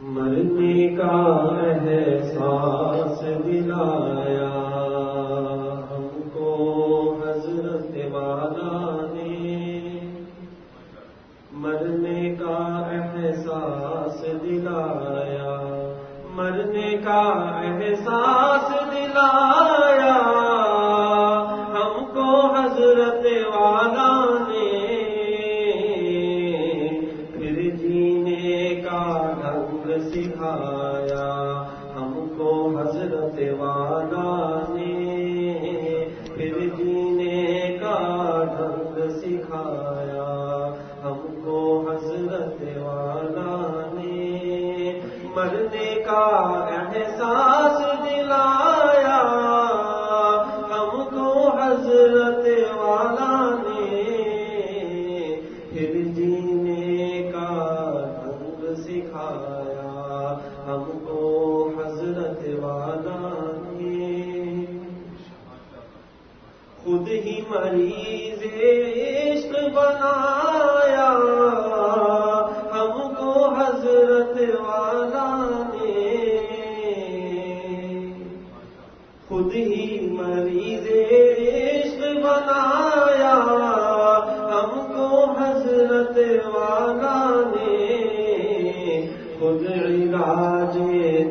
مرنے کا احساس دلایا ہم کو حضرت والا نے، مرنے کا احساس دلایا، مرنے کا احساس دلایا ہم کو حضرت والا نے، پھر جینے کا ڈھنگ سکھایا ہم کو حضرت والا نے، پھر جینے کا ڈھنگ سکھایا ہم کو حضرت والا نے، مرنے کا احساس دلایا ہم کو حضرت والا نے، پھر جینے کا ڈھنگ سکھایا ہم کو حضرت والا نے، خود ہی مریض عشق بنایا ہم کو حضرت والا نے، خود ہی مریض عشق بنایا ہم کو حضرت والا نے، خود علاج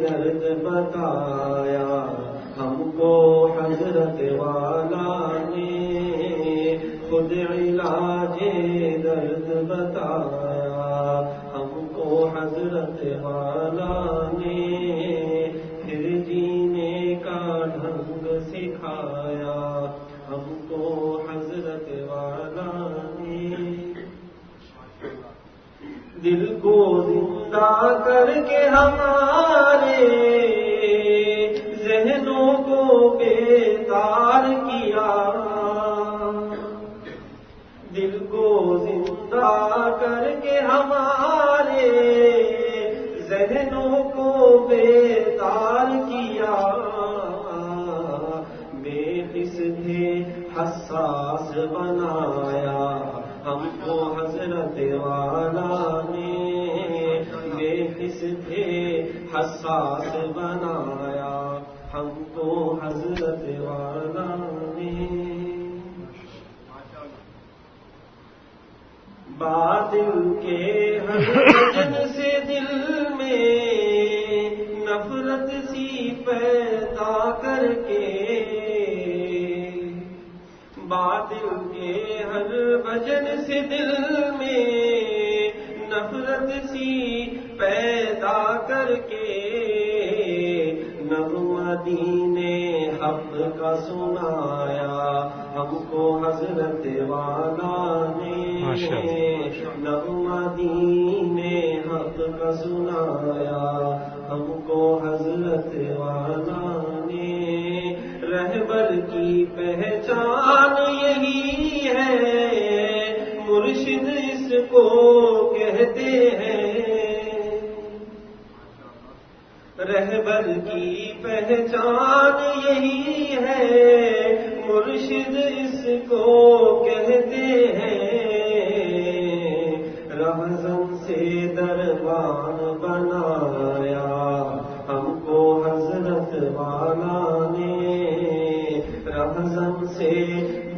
درد بتایا ہم کو حضرت والا نے، خود علاج درد بتایا ہم کو حضرت والا نے، پھر جینے کا ڈھنگ سکھایا ہم کو حضرت والا نے، دل کو زندہ کر کے ہمارے ذہنوں کو بیدار کیا، دل کو زندہ کر کے ہمارے ذہنوں کو بیدار کیا، بے حس تھے حساس بنایا ہم کو حضرت والا نے، بے حس تھے حساس بنایا ہم کو حضرت والا نے، باطل کے ہر وجن سے دل میں نفرت سی پیدا کر کے، باطل کے ہر وجن سے دل میں نفرت سی پیدا کر کے، نغمہ دین حق کا سنایا ہم کو حضرت والا نے، نغمہ دین حق کا سنایا ہم کو حضرت والا نے، رہبر کی پہچان یہی ہے مرشد اس کو کہتے ہیں، رہبر کی پہچان یہی ہے مرشد اس کو کہتے ہیں، رمضان سے دربان بنایا ہم کو حضرت والا نے، رمضان سے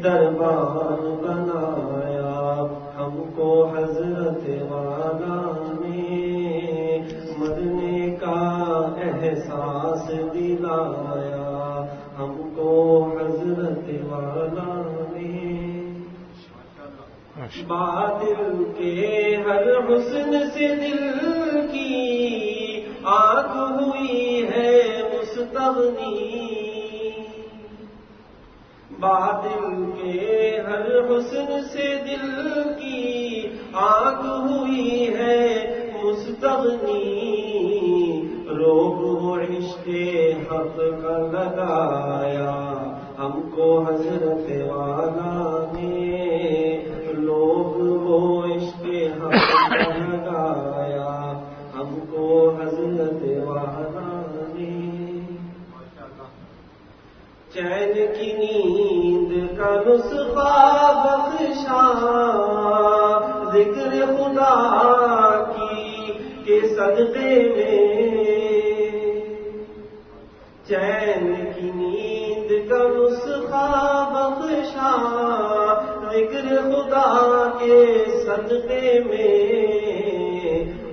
دربان بنایا ہم کو حضرت والا نے، مرنے کا احساس دلایا ہم کو حضرت والا نے، باطل کے ہر حسن سے دل کی آنکھ ہوئی ہے مستغنی، باطل کے ہر حسن سے دل کی آنکھ ہوئی ہے مستغنی، روب و عشق حق کا لگایا ہم کو حضرت والا نے، لوگ وہ عشق حق کا لگایا ہم کو حضرت والا نے، چین کی نیند کا نسخہ بخشا ذکر خدا کی کہ صدقے میں چین کی نیند کا نسخہ بخشا ذکر خدا کے صدقے میں،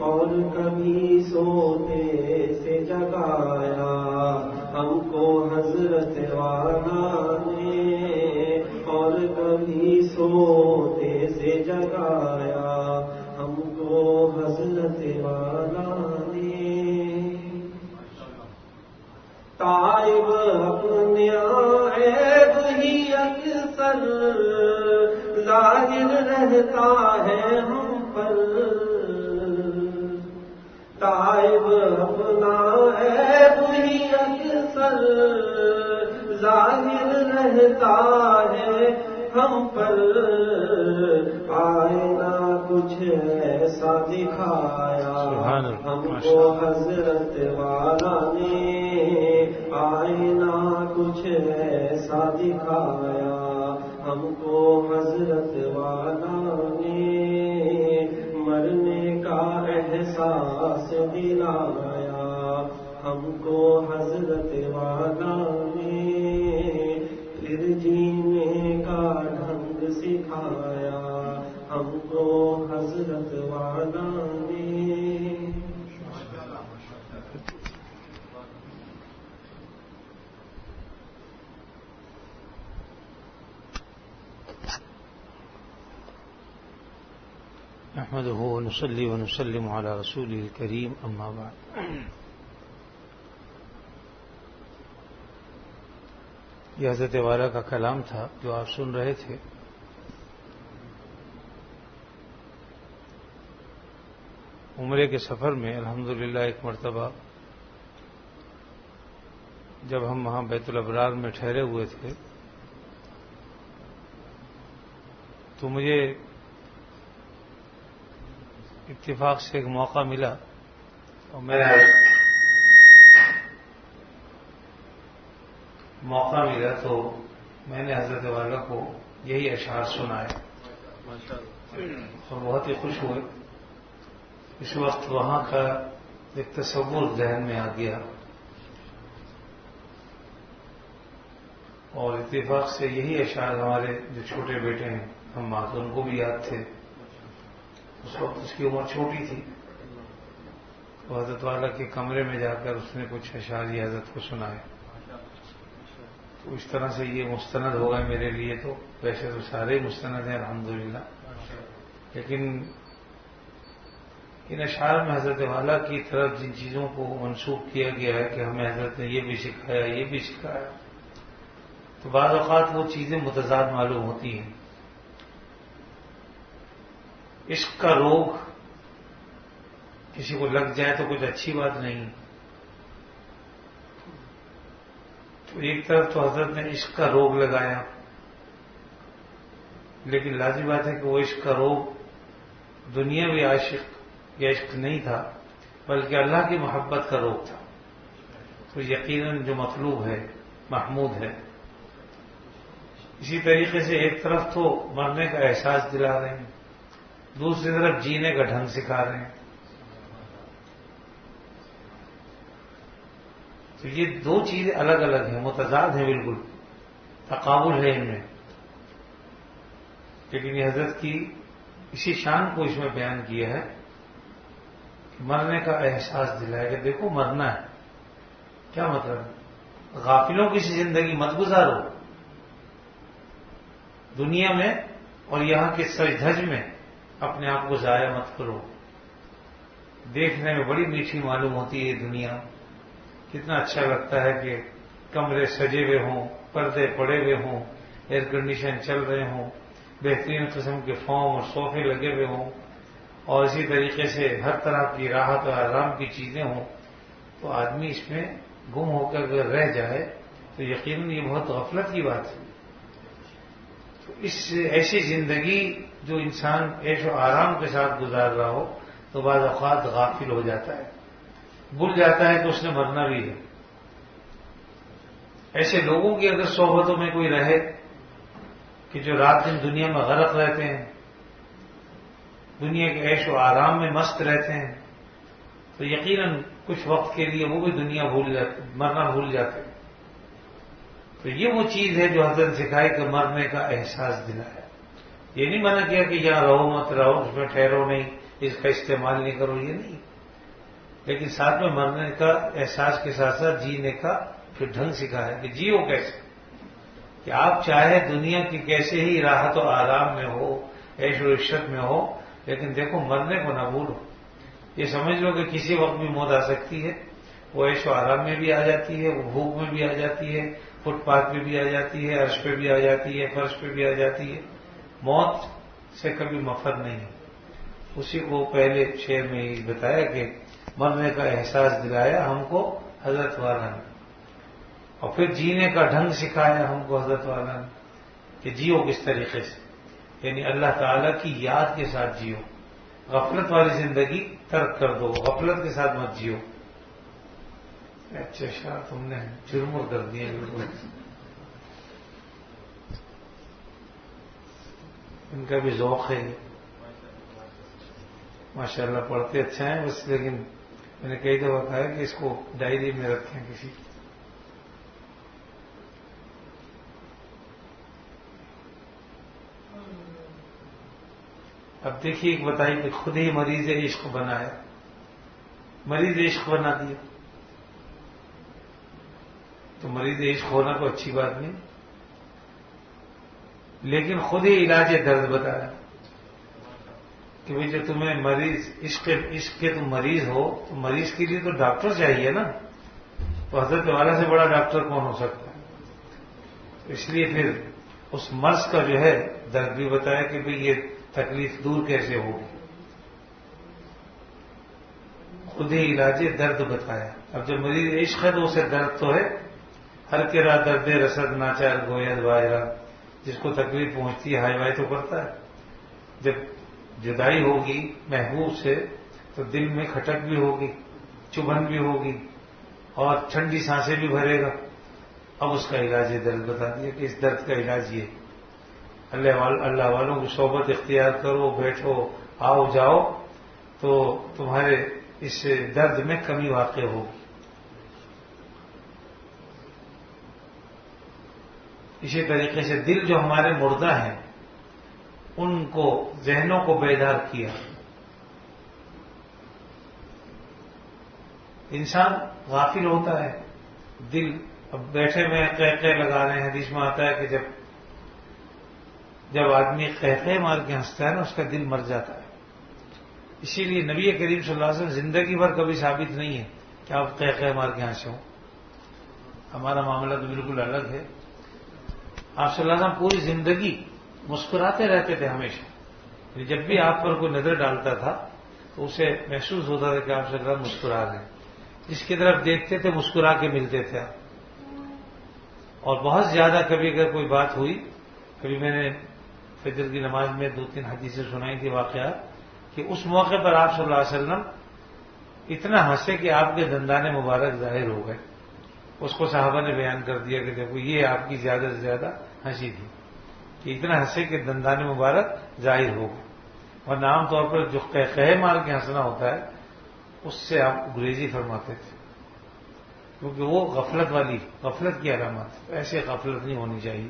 اور کبھی سوتے سے جگایا ہم کو حضرت والا نے، اور کبھی سوتے سے جگایا ہم کو حضرت والا نے۔ تائب اپنے عیب ہی اکثر ظاہر رہتا ہے ہم پر، تائب اپنا عیب ہی اکثر ظاہر رہتا ہے ہم پر، آئینہ کچھ ایسا دکھایا ہم کو حضرت والا نے، آئینہ کچھ ایسا دکھایا ہم کو حضرت والا نے، مرنے کا احساس دلایا ہم کو حضرت والا نے، پھر جینے کا ڈھنگ سکھایا ہم کو حضرت والا نے۔ نحمده ونصلي ونسلم على رسوله الكريم، اما بعد۔ یہ حضرت والا کا کلام تھا جو آپ سن رہے تھے۔ عمرے کے سفر میں الحمدللہ ایک مرتبہ جب ہم وہاں بیت الابرار میں ٹھہرے ہوئے تھے تو مجھے اتفاق سے ایک موقع ملا اور میں نے حضرت والا کو یہی اشعار سنائے اور بہت ہی خوش ہوئے۔ اس وقت وہاں کا ایک تصور ذہن میں آ گیا اور اتفاق سے یہی اشعار ہمارے جو چھوٹے بیٹے ہیں ہم ان کو بھی یاد تھے۔ اس وقت اس کی عمر چھوٹی تھی، تو حضرت والا کے کمرے میں جا کر اس نے کچھ اشعار یہ حضرت کو سنائے، تو اس طرح سے یہ مستند ہوگا میرے لیے۔ تو ویسے تو سارے مستند ہیں الحمدللہ، لیکن ان اشعار میں حضرت والا کی طرف جن چیزوں کو منسوخ کیا گیا ہے کہ ہمیں حضرت نے یہ بھی سکھایا یہ بھی سکھایا، تو بعض اوقات وہ چیزیں متضاد معلوم ہوتی ہیں۔ عشق کا روگ کسی کو لگ جائے تو کچھ اچھی بات نہیں، تو ایک طرف تو حضرت نے عشق کا روگ لگایا، لیکن لازمی بات ہے کہ وہ عشق کا روگ دنیاوی عاشق یا عشق نہیں تھا، بلکہ اللہ کی محبت کا روگ تھا۔ تو یقیناً جو مطلوب ہے محمود ہے۔ اسی طریقے سے ایک طرف تو مرنے کا احساس دلا رہے ہیں، دوسری طرف جینے کا ڈھنگ سکھا رہے ہیں۔ تو یہ دو چیزیں الگ الگ ہیں، متضاد ہیں، بالکل تقابل ہے ان میں، لیکن یہ حضرت کی اسی شان کو اس میں بیان کیا ہے کہ مرنے کا احساس دلایا کہ دیکھو مرنا ہے۔ کیا مطلب؟ غافلوں کی زندگی مت گزارو دنیا میں، اور یہاں کے سج دھج میں اپنے آپ کو ضائع مت کرو۔ دیکھنے میں بڑی میٹھی معلوم ہوتی ہے دنیا، کتنا اچھا لگتا ہے کہ کمرے سجے ہوئے ہوں، پردے پڑے ہوئے ہوں، ایئر کنڈیشن چل رہے ہوں، بہترین قسم کے فارم اور صوفے لگے ہوئے ہوں، اور اسی طریقے سے ہر طرح کی راحت اور آرام کی چیزیں ہوں، تو آدمی اس میں گم ہو کر اگر رہ جائے تو یقیناً یہ بہت غفلت کی بات ہے۔ تو اس ایسی زندگی جو انسان عیش و آرام کے ساتھ گزار رہا ہو تو بعض اوقات غافل ہو جاتا ہے، بھول جاتا ہے کہ اس نے مرنا بھی ہے۔ ایسے لوگوں کی اگر صحبتوں میں کوئی رہے کہ جو رات دن دنیا میں غرق رہتے ہیں، دنیا کے عیش و آرام میں مست رہتے ہیں، تو یقیناً کچھ وقت کے لیے وہ بھی دنیا بھول جاتے، مرنا بھول جاتے. تو یہ وہ چیز ہے جو حضرت سکھائے کہ مرنے کا احساس دلایا. یہ نہیں منع کیا کہ یہاں رہو مت رہو، اس میں ٹھہرو نہیں، اس کا استعمال نہیں کرو، یہ نہیں. لیکن ساتھ میں مرنے کا احساس کے ساتھ ساتھ جینے کا پھر ڈھنگ سکھایا کہ جیو کیسے، کہ آپ چاہے دنیا کی کیسے ہی راحت و آرام میں ہو، عیش و عشرت میں ہو، لیکن دیکھو مرنے کو نہ بھولو. یہ سمجھ لو کہ کسی وقت بھی موت آ سکتی ہے. وہ عیش و آرام میں بھی آ جاتی ہے، وہ بھوک میں بھی آ جاتی ہے، فٹ پاتھ پہ بھی آ جاتی ہے، عرش پہ بھی آ جاتی ہے، فرش پہ بھی آ جاتی ہے. موت سے کبھی مفر نہیں. اسی کو پہلے شعر میں ہی بتایا کہ مرنے کا احساس دلایا ہم کو حضرت والا نے، اور پھر جینے کا ڈھنگ سکھایا ہم کو حضرت والا نے کہ جیو کس طریقے سے، یعنی اللہ تعالیٰ کی یاد کے ساتھ جیو. غفلت والی زندگی ترک کر دو، غفلت کے ساتھ مت جیو. اچھا شاہ تم نے جرم کر دیے بالکل. ان کا بھی ذوق ہے ماشاءاللہ، پڑھتے اچھا ہیں بس، لیکن میں نے کئی دفعہ کہا کہ اس کو ڈائری میں رکھیں کسی. اب دیکھیے ایک بتائی کہ خود ہی مریض عشق بنایا، مریض عشق بنا دیا. تو مریض عشق ہونا کوئی اچھی بات نہیں، لیکن خود ہی علاج درد بتایا کہ بھئی جو تمہیں مریض عشق کے تم مریض ہو تو مریض کے لیے تو ڈاکٹر چاہیے نا. تو حضرت والا سے بڑا ڈاکٹر کون ہو سکتا ہے؟ اس لیے پھر اس مرض کا جو ہے درد بھی بتایا کہ بھئی یہ تکلیف دور کیسے ہوگی. خود ہی علاج درد بتایا. اب جب مریض عشق ہے تو اسے درد تو ہے. ہر کے راہ درد رسد ناچار گوید وائرہ، جس کو تکلیف پہنچتی ہے ہائی وائی تو کرتا ہے. جب جدائی ہوگی محبوب سے تو دل میں کھٹک بھی ہوگی، چبھن بھی ہوگی، اور ٹھنڈی سانسیں بھی بھرے گا. اب اس کا علاج درد بتا دیا کہ اس درد کا علاج یہ. اللہ والوں کی صحبت اختیار کرو، بیٹھو، آؤ جاؤ، تو تمہارے اس درد میں کمی واقع ہوگی. اسی طریقے سے دل جو ہمارے مردہ ہیں ان کو، ذہنوں کو بیدار کیا. انسان غافل ہوتا ہے، دل اب بیٹھے میں قہقہ لگا رہے ہیں. حدیث میں آتا ہے کہ جب آدمی قہقہ مار کے ہنستا ہے نا اس کا دل مر جاتا ہے. اسی لیے نبی کریم صلی اللہ علیہ وسلم زندگی بھر کبھی ثابت نہیں ہے کہ آپ قہقہ مار کے ہنسے ہوں. ہمارا معاملہ تو بالکل الگ ہے. آپ صلی اللہ علیہ وسلم پوری زندگی مسکراتے رہتے تھے ہمیشہ. جب بھی آپ پر کوئی نظر ڈالتا تھا تو اسے محسوس ہوتا تھا کہ آپ صلی اللہ علیہ وسلم مسکرا رہے ہیں. جس کی طرف دیکھتے تھے مسکرا کے ملتے تھے. اور بہت زیادہ کبھی اگر کوئی بات ہوئی، کبھی میں نے فجر کی نماز میں 2-3 حدیثیں سنائی تھی واقعات، کہ اس موقع پر آپ صلی اللہ علیہ وسلم اتنا ہنسے کہ آپ کے دندان مبارک ظاہر ہو گئے. اس کو صحابہ نے بیان کر دیا کہ دیکھو یہ آپ کی زیادہ سے زیادہ ہنسی تھی کہ اتنا ہنسے کہ دندان مبارک ظاہر ہو گئے. ورنہ عام طور پر جو قہقہ مار کے ہنسنا ہوتا ہے اس سے آپ گریزی فرماتے تھے، کیونکہ وہ غفلت کی علامت. ایسے غفلت نہیں ہونی چاہیے.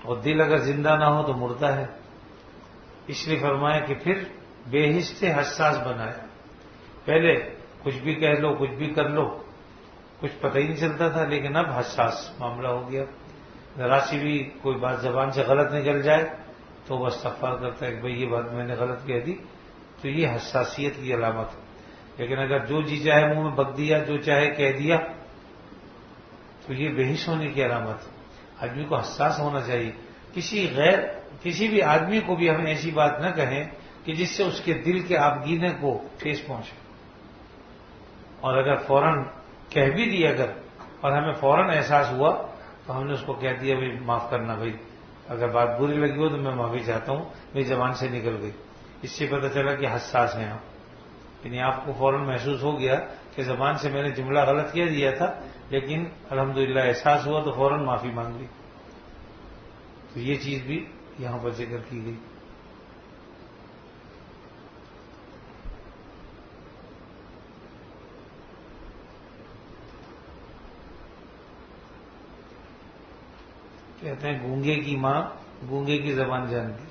اور دل اگر زندہ نہ ہو تو مردہ ہے. اس لیے فرمایا کہ پھر بے حس سے حساس بنایا. پہلے کچھ بھی کہہ لو، کچھ بھی کر لو، کچھ پتہ ہی نہیں چلتا تھا، لیکن اب حساس معاملہ ہو گیا. ذرا سی بھی کوئی بات زبان سے غلط نکل جائے تو وہ استغفار کرتا ہے کہ بھئی یہ بات میں نے غلط کہہ دی. تو یہ حساسیت کی علامت ہے. لیکن اگر جو جی چاہے منہ میں بک دیا، جو چاہے کہہ دیا، تو یہ بے حس ہونے کی علامت ہے. آدمی کو حساس ہونا چاہیے. کسی بھی آدمی کو بھی ہم ایسی بات نہ کہیں کہ جس سے اس کے دل کے آبگینے کو ٹھیس پہنچے. اور اگر فوراً کہہ بھی دیا اور ہمیں فوراً احساس ہوا تو ہم نے اس کو کہہ دیا بھائی معاف کرنا، بھائی اگر بات بری لگی ہو تو میں معافی چاہتا ہوں، میری زبان سے نکل گئی. اس سے پتہ چلا کہ حساس ہیں آپ. یعنی آپ کو فوراً محسوس ہو گیا کہ زبان سے میں نے جملہ غلط کہہ دیا تھا، لیکن الحمدللہ احساس ہوا تو فوراً معافی مانگ لی. تو یہ چیز بھی یہاں پر ذکر کی گئی. کہتے ہیں گونگے کی ماں گونگے کی زبان جانتی،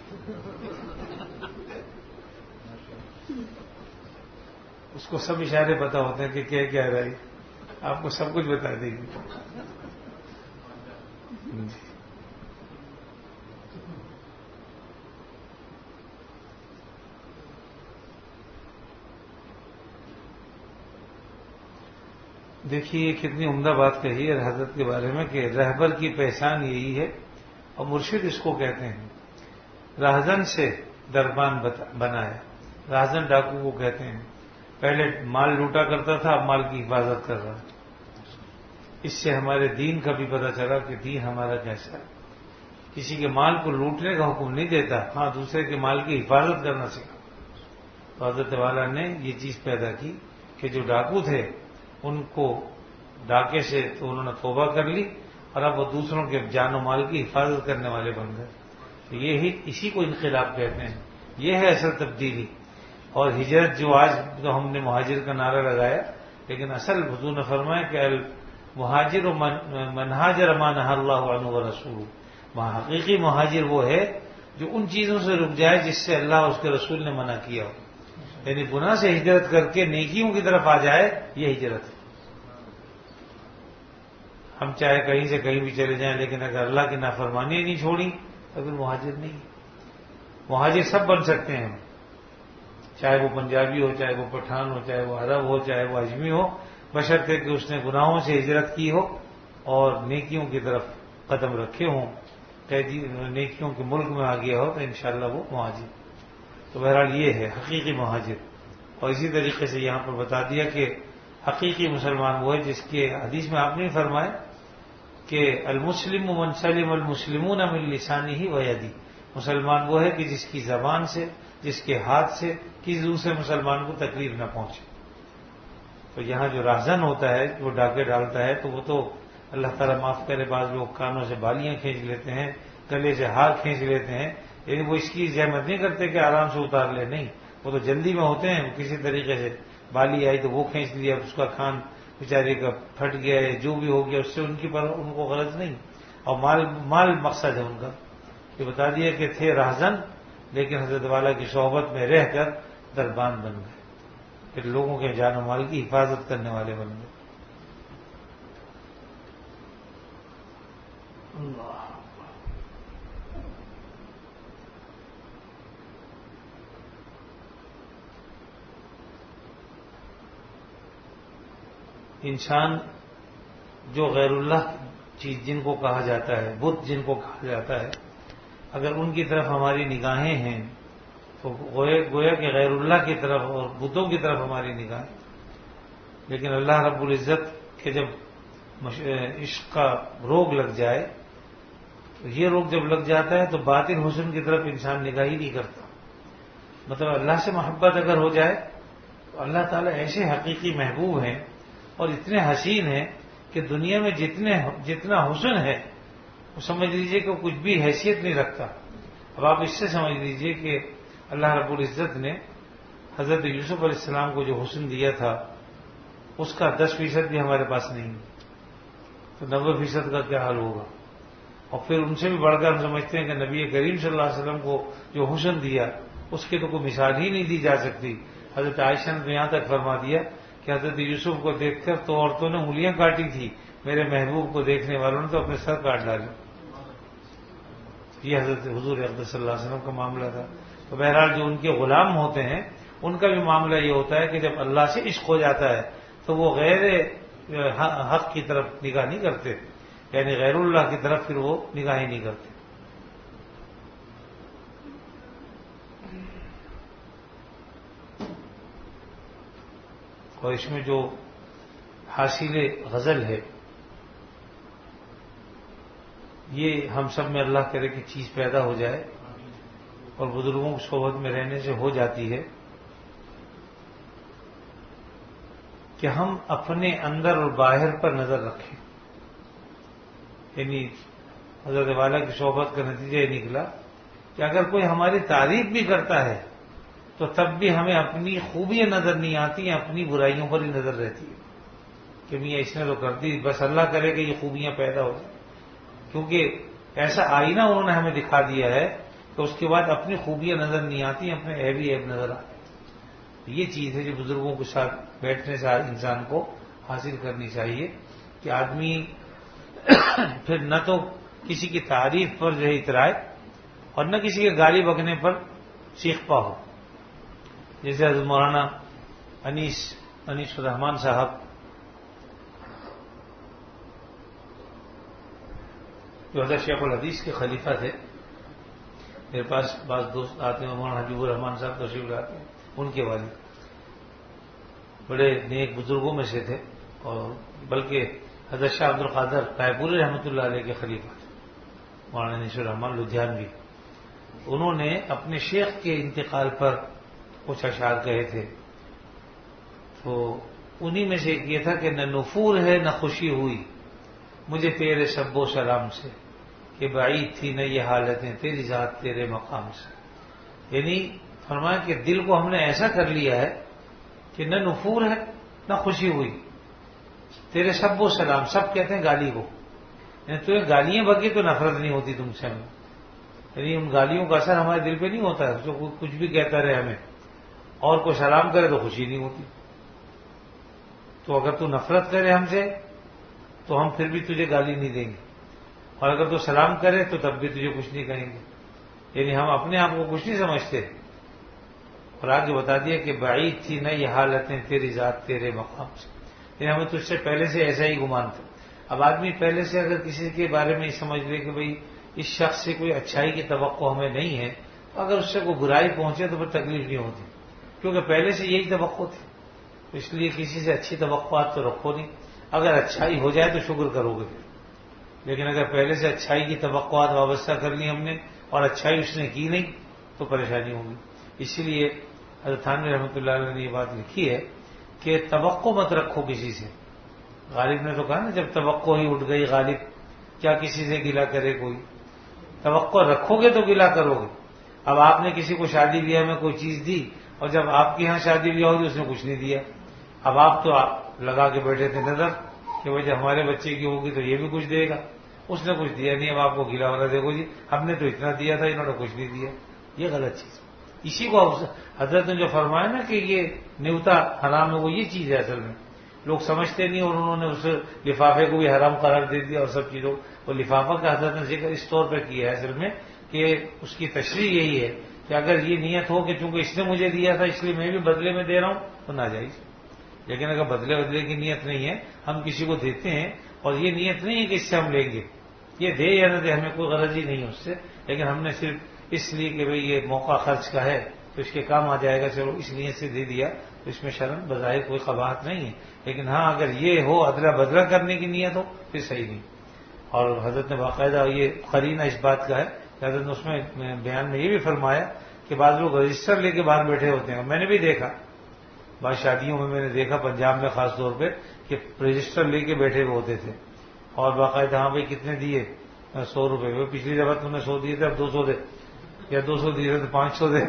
اس کو سب اشارے پتا ہوتے ہیں کہ کیا کہہ رہا ہے، آپ کو سب کچھ بتا دے گی. دیکھیے کتنی عمدہ بات کہی ہے حضرت کے بارے میں کہ رہبر کی پہچان یہی ہے، اور مرشد اس کو کہتے ہیں. راہزن سے دربان بنایا، راہزن ڈاکو کو کہتے ہیں. پہلے مال لوٹا کرتا تھا، اب مال کی حفاظت کر رہا ہے. اس سے ہمارے دین کا بھی پتہ چلا کہ دین ہمارا کیسا ہے. کسی کے مال کو لوٹنے کا حکم نہیں دیتا، ہاں دوسرے کے مال کی حفاظت کرنا سکھا. تو حضرت والا نے یہ چیز پیدا کی کہ جو ڈاکو تھے ان کو ڈاکے سے تو انہوں نے توبہ کر لی، اور اب وہ دوسروں کے جان و مال کی حفاظت کرنے والے بن گئے. تو اسی کو انقلاب کہتے ہیں. یہ ہے اصل تبدیلی. اور ہجرت جو آج تو ہم نے مہاجر کا نعرہ لگایا، لیکن اصل حضور نے فرمایا کہ مہاجر و منہاجر ما نہی اللہ عنہ ورسولہ. حقیقی مہاجر وہ ہے جو ان چیزوں سے رک جائے جس سے اللہ اور اس کے رسول نے منع کیا ہو. یعنی گناہ سے ہجرت کر کے نیکیوں کی طرف آ جائے، یہ ہجرت ہے. ہم چاہے کہیں سے کہیں بھی چلے جائیں، لیکن اگر اللہ کی نافرمانی نہیں چھوڑی تو پھر مہاجر نہیں. مہاجر سب بن سکتے ہیں، چاہے وہ پنجابی ہو، چاہے وہ پٹھان ہو، چاہے وہ عرب ہو، چاہے وہ اجمی ہو، بشرطے کہ اس نے گناہوں سے ہجرت کی ہو اور نیکیوں کی طرف قدم رکھے ہوں، نیکیوں کے ملک میں آ گیا ہو، تو انشاءاللہ وہ مہاجر. تو بہرحال یہ ہے حقیقی مہاجر. اور اسی طریقے سے یہاں پر بتا دیا کہ حقیقی مسلمان وہ ہے جس کے حدیث میں آپ نے فرمایا کہ المسلم من سلم المسلمون من لسانہ و یدہ. مسلمان وہ ہے کہ جس کی زبان سے، جس کے ہاتھ سے کسی دوسرے مسلمان کو تکلیف نہ پہنچے. تو یہاں جو راہزن ہوتا ہے، وہ ڈاکے ڈالتا ہے، تو وہ تو اللہ تعالیٰ معاف کرے، بعض لوگ کانوں سے بالیاں کھینچ لیتے ہیں، گلے سے ہار کھینچ لیتے ہیں، لیکن وہ اس کی زحمت نہیں کرتے کہ آرام سے اتار لے. نہیں، وہ تو جلدی میں ہوتے ہیں. کسی طریقے سے بالی آئی تو وہ کھینچ لیا، اس کا کان بیچارے کا پھٹ گیا ہے، جو بھی ہو گیا اس سے ان کو غرض نہیں. اور مال مقصد ہے ان کا. یہ بتا دیا کہ تھے راہزن، لیکن حضرت والا کی صحبت میں رہ کر دربان بن گئے، پھر لوگوں کے جان و مال کی حفاظت کرنے والے بن گئے. اللہ انسان جو غیر اللہ چیز جن کو کہا جاتا ہے، بت جن کو کہا جاتا ہے، اگر ان کی طرف ہماری نگاہیں ہیں تو گویا کہ غیر اللہ کی طرف اور بتوں کی طرف ہماری نگاہیں. لیکن اللہ رب العزت کے جب عشق کا روگ لگ جائے، تو یہ روگ جب لگ جاتا ہے تو باطن حسن کی طرف انسان نگاہ ہی نہیں کرتا. مطلب اللہ سے محبت اگر ہو جائے تو اللہ تعالیٰ ایسے حقیقی محبوب ہیں اور اتنے حسین ہیں کہ دنیا میں جتنا حسن ہے وہ سمجھ لیجئے کہ کچھ بھی حیثیت نہیں رکھتا. اب آپ اس سے سمجھ لیجئے کہ اللہ رب العزت نے حضرت یوسف علیہ السلام کو جو حسن دیا تھا اس کا 10% بھی ہمارے پاس نہیں، تو 90% کا کیا حال ہوگا. اور پھر ان سے بھی بڑھ کر ہم سمجھتے ہیں کہ نبی کریم صلی اللہ علیہ وسلم کو جو حسن دیا اس کی تو کوئی مثال ہی نہیں دی جا سکتی. حضرت عائشہ نے تو یہاں تک فرما دیا کہ حضرت یوسف کو دیکھ کر تو عورتوں نے انگلیاں کاٹی تھی، میرے محبوب کو دیکھنے والوں نے تو اپنے سر کاٹ ڈالے. یہ حضرت حضور اقدس صلی اللہ علیہ وسلم کا معاملہ تھا. تو بہرحال جو ان کے غلام ہوتے ہیں ان کا بھی معاملہ یہ ہوتا ہے کہ جب اللہ سے عشق ہو جاتا ہے تو وہ غیر حق کی طرف نگاہ نہیں کرتے، یعنی غیر اللہ کی طرف پھر وہ نگاہ ہی نہیں کرتے. اور اس میں جو حاصل غزل ہے یہ ہم سب میں اللہ کرے کہ چیز پیدا ہو جائے اور بزرگوں کی صحبت میں رہنے سے ہو جاتی ہے کہ ہم اپنے اندر اور باہر پر نظر رکھیں. یعنی حضرت والا کی صحبت کا نتیجہ یہ نکلا کہ اگر کوئی ہماری تعریف بھی کرتا ہے تو تب بھی ہمیں اپنی خوبیاں نظر نہیں آتی ہیں، اپنی برائیوں پر ہی نظر رہتی ہے کہ میاں اس نے تو کر دی، بس اللہ کرے کہ یہ خوبیاں پیدا ہو جائیں، کیونکہ ایسا آئینہ انہوں نے ہمیں دکھا دیا ہے کہ اس کے بعد اپنی خوبیاں نظر نہیں آتی ہیں، اپنے عیب ہی عیب نظر آتے ہیں۔ یہ چیز ہے جو بزرگوں کے ساتھ بیٹھنے سے انسان کو حاصل کرنی چاہیے کہ آدمی پھر نہ تو کسی کی تعریف پر جو ہے اترائے اور نہ کسی کے گالی بکنے پر چیخپا ہو، جیسے حضرت مولانا انیس الرحمان صاحب جو حضرت شیخ الحدیث کے خلیفہ تھے، میرے پاس بعض دوست آتے ہیں، مولانا حبیب الرحمان صاحب تشریف لاتے ہیں، ان کے والد بڑے نیک بزرگوں میں سے تھے، اور بلکہ حضرت شاہ عبد القادر رائے پوری رحمۃ اللہ علیہ کے خلیفہ تھے مولانا انیس الرحمان لدھیانوی۔ انہوں نے اپنے شیخ کے انتقال پر کچھ اشعار کہے تھے، تو انہی میں سے ایک یہ تھا کہ نہ نفور ہے نہ خوشی ہوئی مجھے تیرے سب و سلام سے، کہ بعید تھی نہ یہ حالتیں تیری ذات تیرے مقام سے۔ یعنی فرمایا کہ دل کو ہم نے ایسا کر لیا ہے کہ نہ نفور ہے نہ خوشی ہوئی، تیرے سب و سلام، سب کہتے ہیں گالی کو، یعنی تمہیں گالیاں بکی تو نفرت نہیں ہوتی تم سے ہمیں، یعنی ان گالیوں کا اثر ہمارے دل پہ نہیں ہوتا ہے، جو کچھ بھی کہتا رہے ہمیں اور کوئی سلام کرے تو خوشی نہیں ہوتی۔ تو اگر تو نفرت کرے ہم سے تو ہم پھر بھی تجھے گالی نہیں دیں گے، اور اگر تو سلام کرے تو تب بھی تجھے کچھ نہیں کہیں گے، یعنی ہم اپنے آپ کو کچھ نہیں سمجھتے۔ اور آگے بتا دیا کہ بعید تھی نہ یہ حالتیں تیری ذات تیرے مقام سے، یعنی ہمیں تجھ سے پہلے سے ایسا ہی گمان تھا۔ اب آدمی پہلے سے اگر کسی کے بارے میں یہ سمجھ لے کہ بھئی اس شخص سے کوئی اچھائی کی توقع ہمیں نہیں ہے، تو اگر اس سے کوئی برائی پہنچے تو پھر تکلیف نہیں ہوتی، کیونکہ پہلے سے یہی توقع تھی، اس لیے کسی سے اچھی توقعات تو رکھو نہیں۔ اگر اچھائی ہو جائے تو شکر کرو گے، لیکن اگر پہلے سے اچھائی کی توقعات وابستہ کر لی ہم نے اور اچھائی اس نے کی نہیں تو پریشانی ہوگی۔ اسی لیے حضرت تھانوی رحمۃ اللہ علیہ نے یہ بات لکھی ہے کہ توقع مت رکھو کسی سے۔ غالب نے تو کہا نا جب توقع ہی اٹھ گئی غالب، کیا کسی سے گلہ کرے کوئی؟ توقع رکھو گے تو گلہ کرو گے۔ اب آپ نے کسی کو شادی بیاہ میں کوئی چیز دی اور جب آپ کے یہاں شادی بیاہ ہوگی اس نے کچھ نہیں دیا، اب آپ تو لگا کے بیٹھے تھے نظر کہ بھائی جب ہمارے بچے کی ہوگی تو یہ بھی کچھ دے گا، اس نے کچھ دیا نہیں، اب آپ کو گلا والا دیکھو جی ہم نے تو اتنا دیا تھا انہوں نے کچھ نہیں دیا، یہ غلط چیز۔ اسی کو حضرت نے جو فرمایا نا کہ یہ نیوتا حرام ہے، وہ یہ چیز ہے اصل میں، لوگ سمجھتے نہیں اور انہوں نے اس لفافے کو بھی حرام قرار دے دیا اور سب چیزوں وہ لفافہ کا حضرت نے ذکر اس طور پہ کیا ہے اصل میں کہ اس کی تشریح یہی ہے کہ اگر یہ نیت ہو کہ چونکہ اس نے مجھے دیا تھا اس لیے میں بھی بدلے میں دے رہا ہوں تو ناجائز، لیکن اگر بدلے کی نیت نہیں ہے، ہم کسی کو دیتے ہیں اور یہ نیت نہیں ہے کہ اس سے ہم لیں گے، یہ دے یا نہ دے ہمیں کوئی غرض ہی نہیں ہے اس سے، لیکن ہم نے صرف اس لیے کہ بھئی یہ موقع خرچ کا ہے تو اس کے کام آ جائے گا، چلو اس نیت سے دے دیا، تو اس میں شرم بظاہر کوئی قباحت نہیں ہے، لیکن ہاں اگر یہ ہو ادلا بدلا کرنے کی نیت ہو پھر صحیح نہیں۔ اور حضرت نے باقاعدہ یہ قرینہ اس بات کا ہے کہ حضرت نے اس میں بیان میں یہ بھی فرمایا کہ بعض لوگ رجسٹر لے کے باہر بیٹھے ہوتے ہیں، میں نے بھی دیکھا بعض شادیوں میں نے دیکھا پنجاب میں خاص طور پہ کہ رجسٹر لے کے بیٹھے ہوئے ہوتے تھے اور باقاعدہ ہاں بھائی کتنے دیے 100 روپے، پچھلی دفعہ تم نے 100 دیے تھے اب 200 دے، یا 200 دیے تھے تو 500 دے،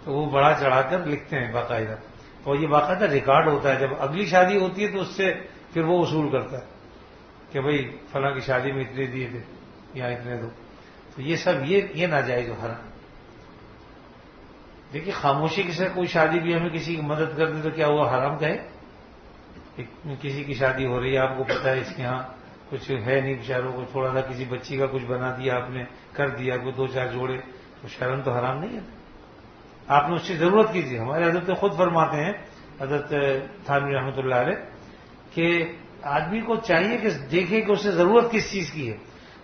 تو وہ بڑا چڑھا کر لکھتے ہیں باقاعدہ، اور یہ باقاعدہ ریکارڈ ہوتا ہے، جب اگلی شادی ہوتی ہے تو اس سے پھر وہ وصول کرتا ہے کہ بھئی فلاں کی شادی میں اتنے دیے تھے یا اتنے دو، تو یہ سب یہ ناجائز و حرام۔ دیکھیے خاموشی کے ساتھ کوئی شادی بھی ہمیں کسی کی مدد کر دے تو کیا وہ حرام کہے؟ کسی کی شادی ہو رہی ہے، آپ کو پتا ہے اس کے ہاں کچھ ہے نہیں بیچاروں کو، تھوڑا سا کسی بچی کا کچھ بنا دیا آپ نے، کر دیا کوئی 2-4 جوڑے، تو شرم تو حرام نہیں ہے، آپ نے اس کی ضرورت کیجیے۔ ہمارے حضرت خود فرماتے ہیں حضرت تھانوی رحمۃ اللہ علیہ کہ آدمی کو چاہیے کہ دیکھے کہ اسے ضرورت کس چیز کی ہے۔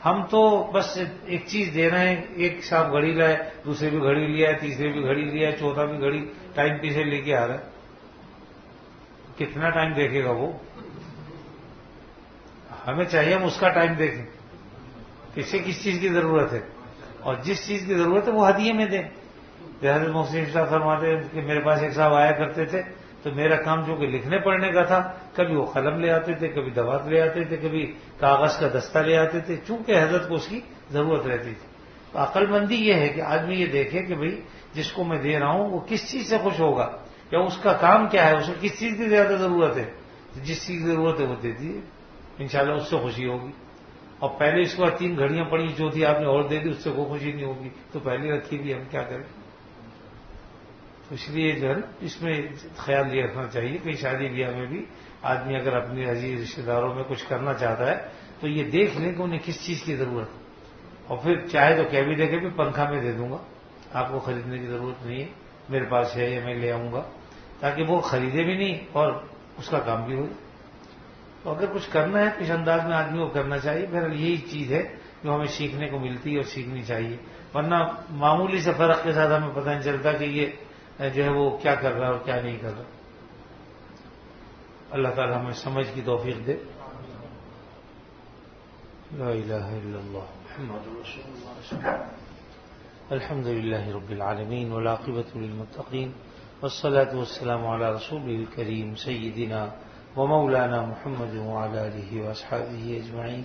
ہم تو بس ایک چیز دے رہے ہیں، ایک صاحب گھڑی لائے، دوسرے بھی گھڑی لیا ہے، تیسرے بھی گھڑی لیا ہے، چوتھا بھی گھڑی ٹائم پیچھے لے کے آ رہا ہے، کتنا ٹائم دیکھے گا وہ؟ ہمیں چاہیے ہم اس کا ٹائم دیکھیں، کسے کس چیز کی ضرورت ہے، اور جس چیز کی ضرورت ہے وہ ہدیے میں دیں۔ حضرت محسن صاحب فرماتے ہیں کہ میرے پاس ایک صاحب آیا کرتے تھے تو میرا کام جو کہ لکھنے پڑھنے کا تھا، کبھی وہ قلم لے آتے تھے، کبھی دوات لے آتے تھے، کبھی کاغذ کا دستہ لے آتے تھے، چونکہ حضرت کو اس کی ضرورت رہتی تھی، تو عقل مندی یہ ہے کہ آدمی یہ دیکھے کہ بھئی جس کو میں دے رہا ہوں وہ کس چیز سے خوش ہوگا، یا اس کا کام کیا ہے، اسے کس چیز کی زیادہ ضرورت ہے، جس چیز کی ضرورت ہے وہ دے دیجیے، انشاءاللہ اس سے خوشی ہوگی۔ اور پہلے اس کو 3 گھڑیاں پڑی جو تھی آپ نے اور دے دی، اس سے کوئی خوشی نہیں ہوگی، تو پہلے رکھی بھی ہم کیا کریں۔ تو اس لیے جو ہے اس میں خیال یہ رکھنا چاہیے کہ شادی بیاہ میں بھی آدمی اگر اپنے عزیز رشتے داروں میں کچھ کرنا چاہتا ہے تو یہ دیکھ لیں کہ انہیں کس چیز کی ضرورت ہے، اور پھر چاہے تو کہہ بھی دے کہ بھی پنکھا میں دے دوں گا، آپ کو خریدنے کی ضرورت نہیں ہے، میرے پاس ہے یا میں لے آؤں گا، تاکہ وہ خریدے بھی نہیں اور اس کا کام بھی ہو۔ تو اگر کچھ کرنا ہے کس انداز میں آدمی کو کرنا چاہیے، پھر یہی چیز ہے جو ہمیں سیکھنے کو ملتی ہے اور سیکھنی چاہیے، ورنہ معمولی سے فرق کے ساتھ ہمیں پتہ نہیں چلتا کہ یہ جو ہے وہ کیا کر رہا ہے اور کیا نہیں کر رہا۔ اللہ تعالی ہمیں سمجھ کی توفیق دے۔ لا الہ الا اللہ محمد رسول اللہ۔ الحمد للہ رب العالمین والعاقبۃ للمتقین والصلاة والسلام علی رسوله الکریم سیدنا ومولانا محمد وعلى آله وأصحابه أجمعين.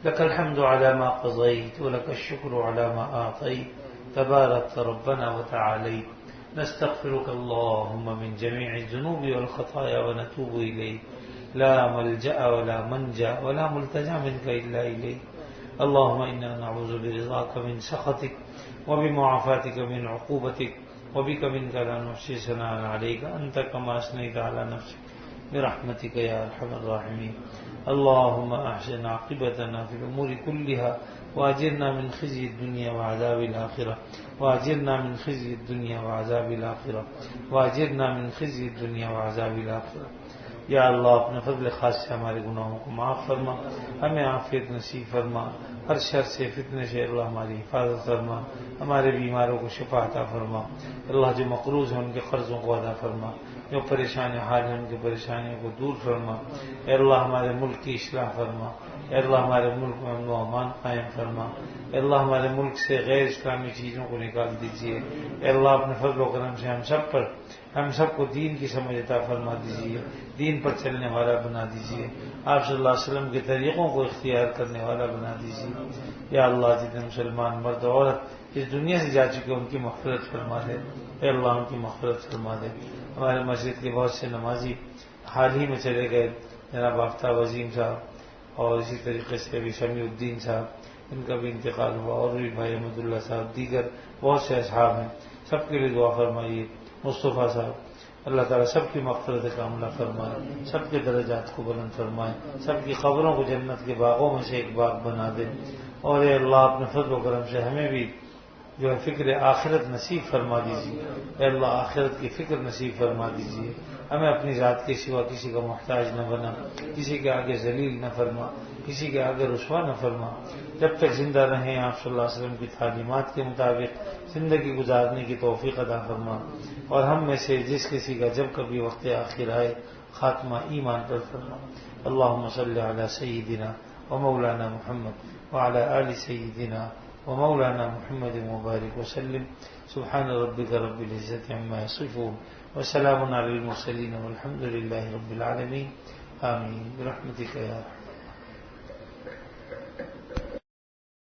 لك الحمد على ما قضيت ولك الشكر على ما أعطيت تبارك ربنا وتعاليت. نستغفرك اللهم من جميع الذنوب والخطايا ونتوب إليك. لا ملجأ ولا منجا ولا ملتجا منك إلا إليك. اللهم إنا نعوذ برضاك من سخطك وبمعافاتك من عقوبتك وبك منك لا نحصي ثناء عليك أنت كما أثنيت على نفسك برحمتك يا أرحم الراحمين. اللهم أحسن عاقبتنا في الأمور كلها وأجرنا من خزي الدنيا وعذاب الآخرة وأجرنا من خزي الدنيا وعذاب الآخرة وأجرنا من خزي الدنيا وعذاب الآخرة. یا اللہ اپنے فضل خاص سے ہمارے گناہوں کو معاف فرما، ہمیں عافیت نصیب فرما، ہر شر سے فتنے سے اللہ ہماری حفاظت فرما، ہمارے بیماروں کو شفا عطا فرما، اللہ جو مقروض ہیں ان کے قرضوں کو ادا فرما، جو پریشان حال ہیں ان کی پریشانیوں کو دور فرما، اے اللہ ہمارے ملک کی اصلاح فرما، اے اللہ ہمارے ملک میں امن و امان قائم فرما، اے اللہ ہمارے ملک سے غیر اسلامی چیزوں کو نکال دیجیے، اے اللہ اپنے فضل و کرم سے ہم سب کو دین کی سمجھ عطا فرما دیجیے، دین پر چلنے والا بنا دیجیے، آپ صلی اللہ علیہ وسلم کے طریقوں کو اختیار کرنے والا بنا دیجیے۔ یا اللہ جتنے مسلمان مرد و عورت اس دنیا سے جا چکے ان کی مغفرت فرما دے، اے اللہ ان کی مغفرت فرما دے۔ ہمارے مسجد کے بہت سے نمازی حال ہی میں چلے گئے، جناب آفتاب عظیم صاحب اور اسی طریقے سے ابھی سمیع الدین صاحب، ان کا بھی انتقال ہوا، اور بھی بھائی احمد اللہ صاحب، دیگر بہت سے اصحاب ہیں، سب کے لیے دعا فرمائیے۔ مصطفیٰ صاحب، اللہ تعالیٰ سب کی مغفرت کاملہ فرمائے، سب کے درجات کو بلند فرمائے، سب کی قبروں کو جنت کے باغوں میں سے ایک باغ بنا دے، اور اے اللہ اپنے فضل و کرم سے ہمیں بھی جو ہے فکر آخرت نصیب فرما دیجیے، اے اللہ آخرت کی فکر نصیب فرما دیجیے، ہمیں اپنی ذات کے سوا کسی کا محتاج نہ بنا، کسی کے آگے ذلیل نہ فرما، کسی کے آگے رسوا نہ فرما۔ جب تک زندہ رہیں آپ صلی اللہ علیہ وسلم کی تعلیمات کے مطابق زندگی گزارنے کی توفیق عطا فرما، اور ہم میں سے جس کسی کا جب کبھی وقت آخر آئے خاتمہ ایمان پر فرما۔ اللہم صلی علی سیدنا و مولانا محمد وعلی آل سیدنا ومولانا محمد مبارک وسلم۔ سبحان ربک رب العزت عما یصفون وسلام علی المرسلین والحمد للہ رب العالمین۔ آمین برحمتک یا